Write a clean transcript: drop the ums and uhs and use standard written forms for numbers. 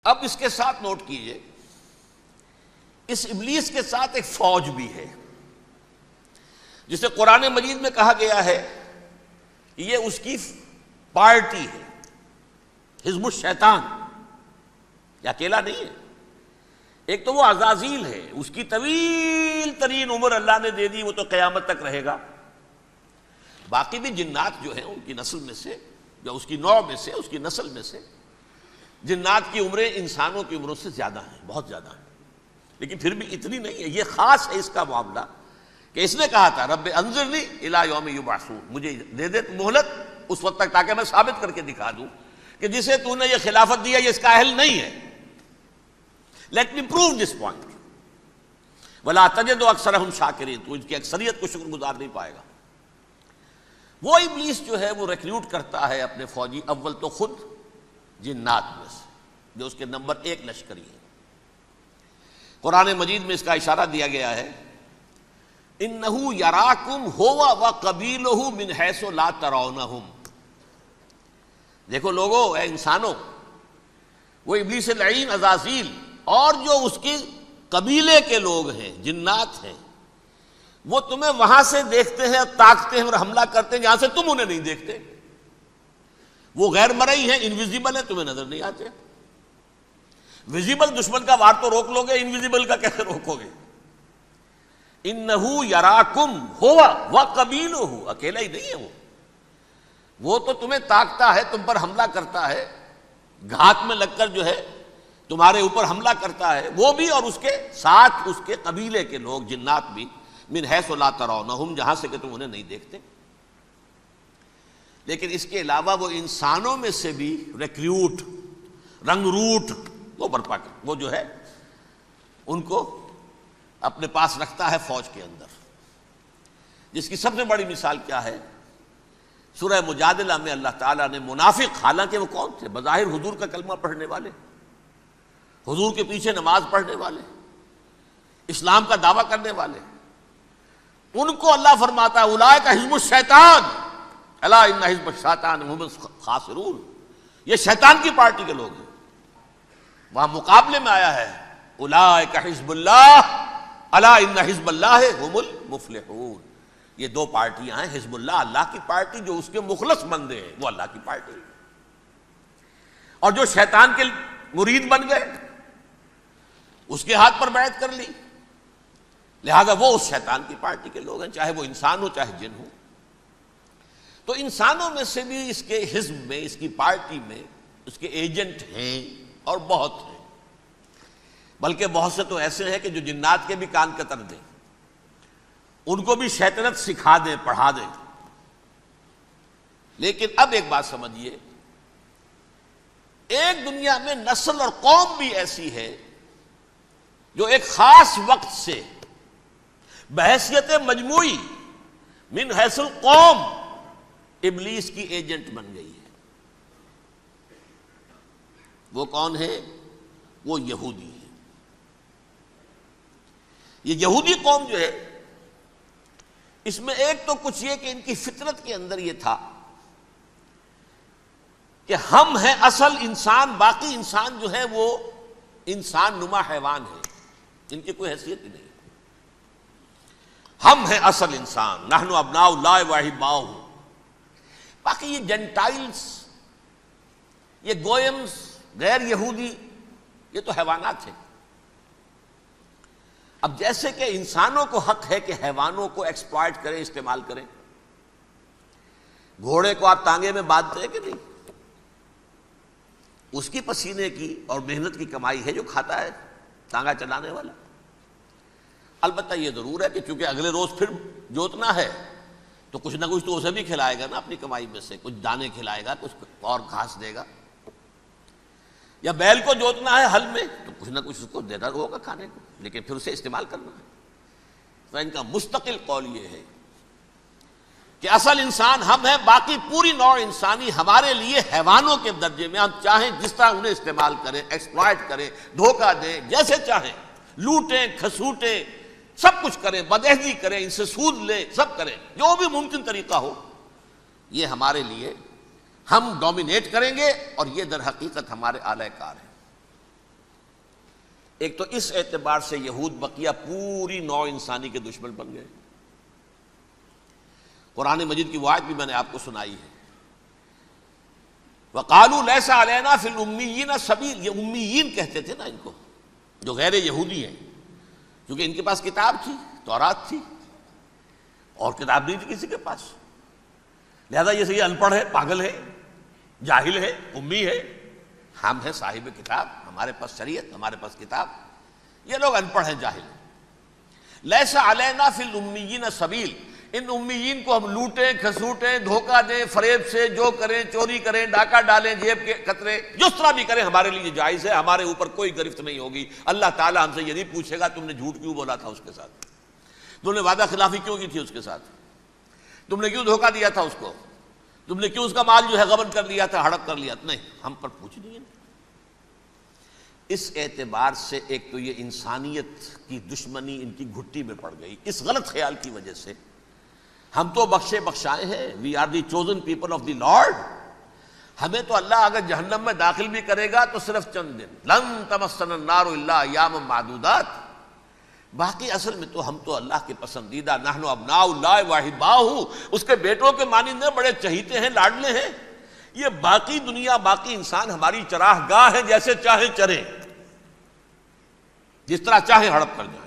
اب اس کے ساتھ نوٹ کیجئے، اس ابلیس کے ساتھ ایک فوج بھی ہے جسے قرآن مجید میں کہا گیا ہے کہ یہ اس کی پارٹی ہے، حزب الشیطان، یہ اکیلا نہیں ہے۔ ایک تو وہ عزازیل ہے، اس کی طویل ترین عمر اللہ نے دے دی، وہ تو قیامت تک رہے گا۔ باقی بھی جنات جو ہیں ان کی نسل میں سے، یا اس کی نوع میں سے، اس کی نسل میں سے، جنات کی عمریں انسانوں کی عمروں سے زیادہ ہیں، بہت زیادہ ہیں، لیکن پھر بھی اتنی نہیں ہے۔ یہ خاص ہے اس کا معاملہ کہ اس نے کہا تھا رب انظرنی الی یوم یبعثون، مجھے دے دے مہلت اس وقت تک تاکہ میں ثابت کر کے دکھا دوں کہ جسے تو نے یہ خلافت دیا یہ اس کا اہل نہیں ہے۔ Let me prove this point ولا تجد اکثرهم شاکرین، تو ان کی اکثریت کو شکر گزار نہیں پائے گا۔ وہ ابلیس جو ہے وہ ریکریوٹ کرتا ہے اپنے فوجی، اول تو خود جنات میں سے جو اس کے نمبر 1 لشکری ہے۔ قرآن مجید میں اس کا اشارہ دیا گیا ہے انہو یراکم ہوا وقبیلہ من حیث لا ترونہم۔ دیکھو لوگو، اے انسانوں، وہ ابلیس لعین عزازیل اور جو اس کی قبیلے کے لوگ ہیں، جنات ہیں، وہ تمہیں وہاں سے دیکھتے ہیں، تاکتے ہیں اور حملہ کرتے ہیں جہاں سے تم انہیں نہیں دیکھتے۔ وہ غیر مرئی ہیں، انویزیبل ہیں، تمہیں نظر نہیں آتے۔ ویزیبل دشمن کا وار تو روک لو گے، انویزیبل کا کیسے روکو گے؟ انہو یراکم ہوا وقبیلہ، اکیلا ہی نہیں ہے وہ تو تمہیں تاکتا ہے، تم پر حملہ کرتا ہے، گھات میں لگ کر جو ہے تمہارے اوپر حملہ کرتا ہے، وہ بھی اور اس کے ساتھ اس کے قبیلے کے لوگ جنات بھی، من حیث لا ترونہم، جہاں سے کہ تم انہیں نہیں دیکھتے۔ لیکن اس کے علاوہ وہ انسانوں میں سے بھی ریکریوٹ، رنگ روٹ وہ برپا کر، وہ جو ہے ان کو اپنے پاس رکھتا ہے فوج کے اندر، جس کی سب سے بڑی مثال کیا ہے؟ سورہ مجادلہ میں اللہ تعالیٰ نے منافق، حالانکہ وہ کون تھے؟ بظاہر حضور کا کلمہ پڑھنے والے، حضور کے پیچھے نماز پڑھنے والے، اسلام کا دعویٰ کرنے والے، ان کو اللہ فرماتا ہے اولئک حزب الشیطان الا ان حزب الشیطان هم الخاسرون، یہ شیطان کی پارٹی کے لوگ ہیں۔ وہاں مقابلے میں آیا ہے اولئک حزب اللہ الا ان حزب اللہ هم المفلحون۔ یہ دو پارٹیاں ہیں، حزب اللہ اللہ کی پارٹی جو اس کے مخلص بندے ہیں، وہ اللہ کی پارٹی، اور جو شیطان کے مرید بن گئے اس کے ہاتھ پر بیعت کر لی، لہذا وہ اس شیطان کی پارٹی کے لوگ ہیں، چاہے وہ انسان ہو چاہے جن ہو۔ تو انسانوں میں سے بھی اس کے حزب میں، اس کی پارٹی میں اس کے ایجنٹ ہیں، اور بہت ہیں، بلکہ بہت سے تو ایسے ہیں کہ جو جنات کے بھی کان قطر دیں، ان کو بھی شیطنت سکھا دیں، پڑھا دیں۔ لیکن اب ایک بات سمجھیے، ایک دنیا میں نسل اور قوم بھی ایسی ہے جو ایک خاص وقت سے بحیثیت مجموعی من حیث القوم ابلیس کی ایجنٹ بن گئی ہے۔ وہ کون ہے؟ وہ یہودی ہے۔ یہ یہودی قوم جو ہے، اس میں ایک تو کچھ یہ کہ ان کی فطرت کے اندر یہ تھا کہ ہم ہیں اصل انسان، باقی انسان جو ہے وہ انسان نما حیوان ہے، ان کی کوئی حیثیت ہی نہیں۔ ہم ہیں اصل انسان، نحن ابناء اللہ واحباؤہ۔ باقی یہ جنٹائلز، یہ گوئمز، غیر یہودی، یہ تو حیوانات ہیں۔ اب جیسے کہ انسانوں کو حق ہے کہ حیوانوں کو ایکسپلائٹ کریں، استعمال کریں۔ گھوڑے کو آپ تانگے میں باندھتے ہیں کہ نہیں؟ اس کی پسینے کی اور محنت کی کمائی ہے جو کھاتا ہے تانگا چلانے والا۔ البتہ یہ ضرور ہے کہ چونکہ اگلے روز پھر جوتنا ہے تو کچھ نہ کچھ تو اسے بھی کھلائے گا نا، اپنی کمائی میں سے کچھ دانے کھلائے گا، کچھ اور گھاس دے گا۔ یا بیل کو جوتنا ہے ہل میں تو کچھ نہ کچھ اس کو دینا ہوگا کھانے کو، لیکن پھر اسے استعمال کرنا ہے۔ تو ان کا مستقل قول یہ ہے کہ اصل انسان ہم ہیں، باقی پوری نوع انسانی ہمارے لیے حیوانوں کے درجے میں، ہم چاہیں جس طرح انہیں استعمال کریں، ایکسپلائٹ کریں، دھوکہ دیں، جیسے چاہیں، لوٹیں، کھسوٹیں، سب کچھ کریں، بدعہدی کریں، ان سے سود لیں، سب کریں، جو بھی ممکن طریقہ ہو، یہ ہمارے لیے ہم ڈومینیٹ کریں گے، اور یہ در حقیقت ہمارے اعلی کار ہیں۔ ایک تو اس اعتبار سے یہود بقیہ پوری نوع انسانی کے دشمن بن گئے. قرآن مجید کی وہ آیت بھی میں نے آپ کو سنائی ہے، وَقَالُوا لَيْسَ عَلَيْنَا فِي الْأُمِّيِّينَ سَبِيلٌ. یہ امیین کہتے تھے نا ان کو، جو غیر یہودی ہیں، کیونکہ ان کے پاس کتاب تھی، تورات تھی، اور کتاب نہیں تھی کسی کے پاس، لہذا یہ ان پڑھ ہے، پاگل ہے، جاہل ہے، امی ہے. ہم ہیں صاحب کتاب، ہمارے پاس شریعت، ہمارے پاس کتاب. یہ لوگ ان پڑھ ہیں، جاہل ہیں. لیس علینا فی الامیین سبیل. ان امیین کو ہم لوٹیں، کھسوٹیں، دھوکہ دیں، فریب سے جو کریں، چوری کریں، ڈاکہ ڈالیں، جیب کے قطرے، جس طرح بھی کریں ہمارے لیے جائز ہے، ہمارے اوپر کوئی گرفت نہیں ہوگی. اللہ تعالیٰ ہم سے یہ نہیں پوچھے گا تم نے جھوٹ کیوں بولا تھا اس کے ساتھ، تم نے وعدہ خلافی کیوں کی تھی اس کے ساتھ، تم نے کیوں دھوکہ دیا تھا اس کو، تم نے کیوں اس کا مال جو ہے غبن کر لیا تھا، ہڑپ کر لیا تھا. نہیں، ہم پر پوچھ نہیں ہے. اس اعتبار سے ایک تو یہ انسانیت کی دشمنی ان کی گھٹی میں پڑ گئی. اس غلط خیال کی وجہ سے ہم تو بخشے بخشائے ہیں، we are the chosen people of the lord. ہمیں تو اللہ اگر جہنم میں داخل بھی کرے گا تو صرف چند دن، لن تمسنا النار الا ایاما معدودات. باقی اصل میں تو ہم تو اللہ کے پسندیدہ، نحن ابناء اللہ واحباہ، اس کے بیٹوں کے مانند بڑے چہیتے ہیں، لاڈلے ہیں. یہ باقی دنیا، باقی انسان ہماری چراہ گاہ ہیں، جیسے چاہیں چریں، جس طرح چاہیں ہڑپ کر جائیں.